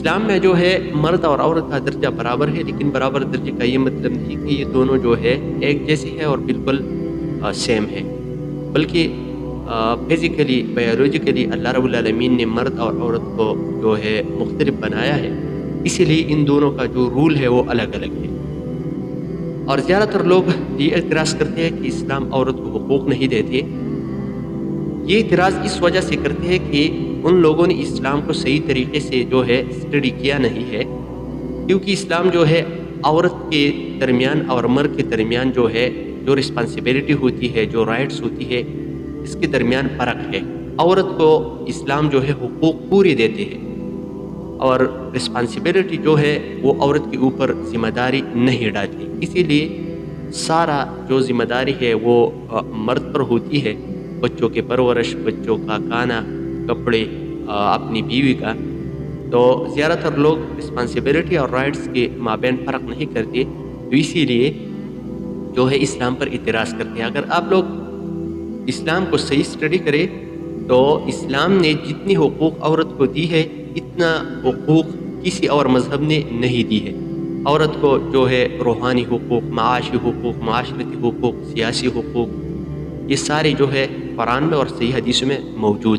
اسلام میں جو ہے مرد اور عورت کا درجہ برابر ہے، لیکن برابر درجے کا یہ مطلب نہیں کہ یہ دونوں جو ہے ایک جیسے ہے اور بالکل سیم ہے، بلکہ فزیکلی بایولوجیکلی اللہ رب العالمین نے مرد اور عورت کو جو ہے مختلف بنایا ہے، اسی لیے ان دونوں کا جو رول ہے وہ الگ الگ ہے۔ اور زیادہ تر لوگ یہ اعتراض کرتے ہیں کہ اسلام عورت کو حقوق نہیں دیتے۔ یہ اعتراض اس وجہ سے کرتے ہیں کہ ان لوگوں نے اسلام کو صحیح طریقے سے جو ہے اسٹڈی کیا نہیں ہے، کیونکہ اسلام جو ہے عورت کے درمیان اور مرد کے درمیان جو ہے جو رسپانسبلٹی ہوتی ہے، جو رائٹس ہوتی ہے، اس کے درمیان فرق ہے۔ عورت کو اسلام جو ہے حقوق پورے دیتے ہیں اور رسپانسبلٹی جو ہے وہ عورت کے اوپر ذمہ داری نہیں ڈالتی، اسی لیے سارا جو ذمہ داری ہے وہ مرد پر ہوتی ہے، بچوں کے پرورش، بچوں کا کھانا، کپڑے، اپنی بیوی کا۔ تو زیادہ تر لوگ رسپانسبلٹی اور رائٹس کے مابین فرق نہیں کرتے، تو اسی لیے جو ہے اسلام پر اعتراض کرتے ہیں۔ اگر آپ لوگ اسلام کو صحیح اسٹڈی کریں تو اسلام نے جتنی حقوق عورت کو دی ہے اتنا حقوق کسی اور مذہب نے نہیں دی ہے۔ عورت کو جو ہے روحانی حقوق، معاشی حقوق، معاشرتی حقوق، سیاسی حقوق، یہ سارے جو ہے قرآن میں اور صحیح حدیث میں موجود ہے۔